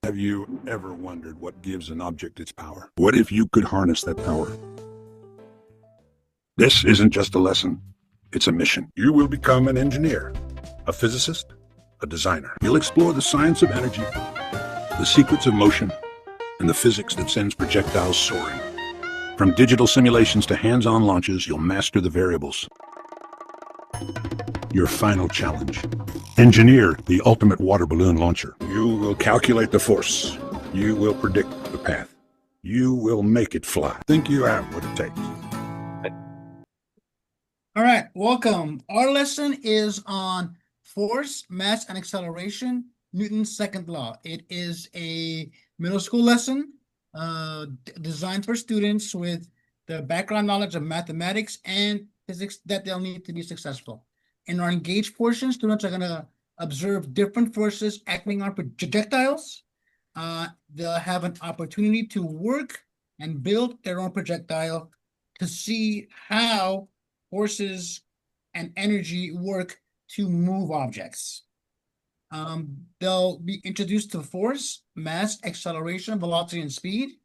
Have you ever wondered what gives an object its power? What if you could harness that power? This isn't just a lesson, it's a mission. You will become an engineer, a physicist, a designer. You'll explore the science of energy, the secrets of motion, and the physics that sends projectiles soaring. From digital simulations to hands-on launches, you'll master the variables. Your final challenge: engineer the ultimate water balloon launcher. You will calculate the force. You will predict the path. You will make it fly. Think you have what it takes. All right, welcome. Our lesson is on force, mass, and acceleration, Newton's second law. It is a middle school lesson designed for students with the background knowledge of mathematics and physics that they'll need to be successful. In our engaged portion, students are going to observe different forces acting on projectiles. They'll have an opportunity to work and build their own projectile to see how forces and energy work to move objects. They'll be introduced to force, mass, acceleration, velocity, and speed.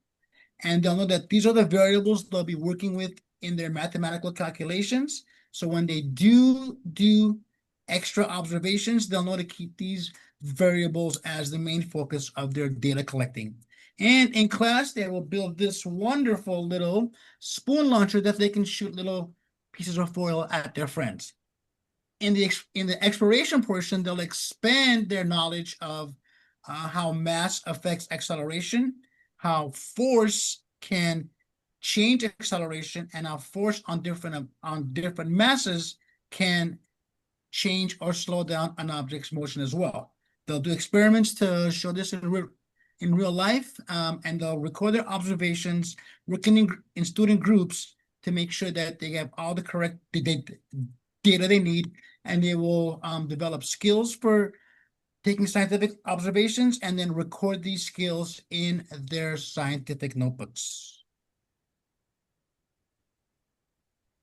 And they'll know that these are the variables they'll be working with in their mathematical calculations. So when they do extra observations, they'll know to keep these variables as the main focus of their data collecting. And in class, they will build this wonderful little spoon launcher that they can shoot little pieces of foil at their friends. In the exploration portion, they'll expand their knowledge of how mass affects acceleration, how force can change acceleration, and how force on different masses can change or slow down an object's motion as well. They'll do experiments to show this in real life, and they'll record their observations, working in student groups to make sure that they have all the correct data they need, and they will develop skills for taking scientific observations and then record these skills in their scientific notebooks.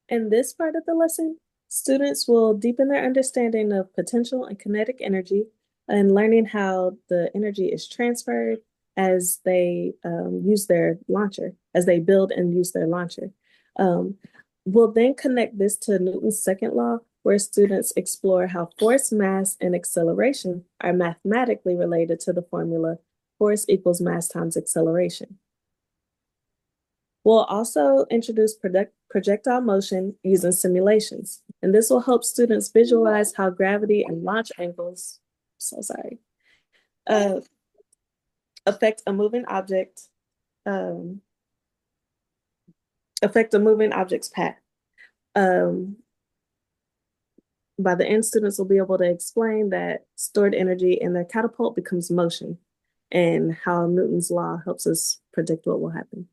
In this part of the lesson, students will deepen their understanding of potential and kinetic energy and learning how the energy is transferred as they use their launcher, as they build and use their launcher. We'll then connect this to Newton's second law, where students explore how force, mass, and acceleration are mathematically related to the formula force equals mass times acceleration. We'll also introduce projectile motion using simulations, and this will help students visualize how gravity and launch angles, affect a moving object's path. By the end, students will be able to explain that stored energy in their catapult becomes motion, and how Newton's law helps us predict what will happen.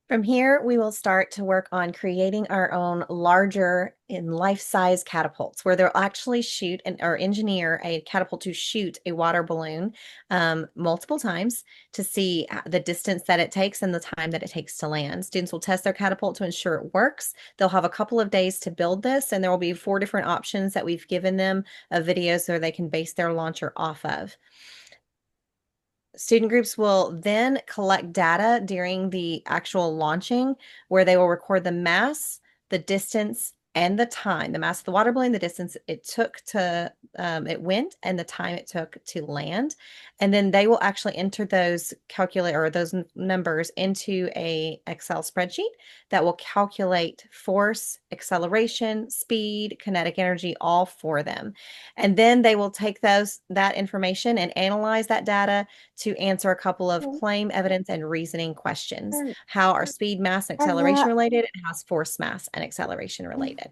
From here, we will start to work on creating our own larger in life-size catapults, where they'll actually shoot or engineer a catapult to shoot a water balloon multiple times to see the distance that it takes and the time that it takes to land. Students will test their catapult to ensure it works. They'll have a couple of days to build this, and there will be 4 different options that we've given them of videos where they can base their launcher off of. Student groups will then collect data during the actual launching, where they will record the mass, the distance, and the time, the mass of the water balloon, the distance it took to, it went, and the time it took to land. And then they will actually enter those those numbers into a Excel spreadsheet that will calculate force, acceleration, speed, kinetic energy, all for them. And then they will take that information and analyze that data to answer a couple of claim, evidence, and reasoning questions. How are speed, mass, and acceleration related, and how's force, mass, and acceleration related?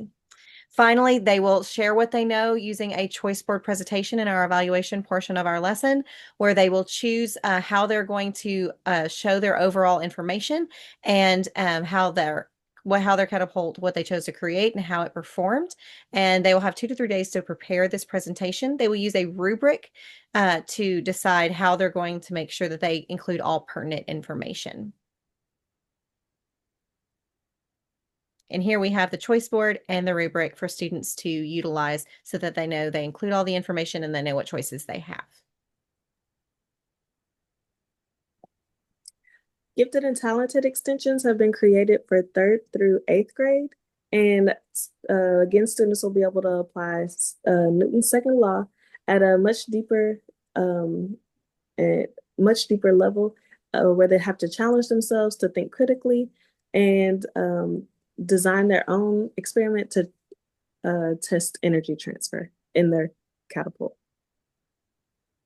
Finally, they will share what they know using a choice board presentation in our evaluation portion of our lesson, where they will choose how they're going to show their overall information and how their catapult, what they chose to create and how it performed. And they will have 2 to 3 days to prepare this presentation. They will use a rubric to decide how they're going to make sure that they include all pertinent information. And here we have the choice board and the rubric for students to utilize so that they know they include all the information and they know what choices they have. Gifted and talented extensions have been created for 3rd through 8th grade. And again, students will be able to apply Newton's second law at a um, much deeper level, where they have to challenge themselves to think critically and design their own experiment to test energy transfer in their catapult.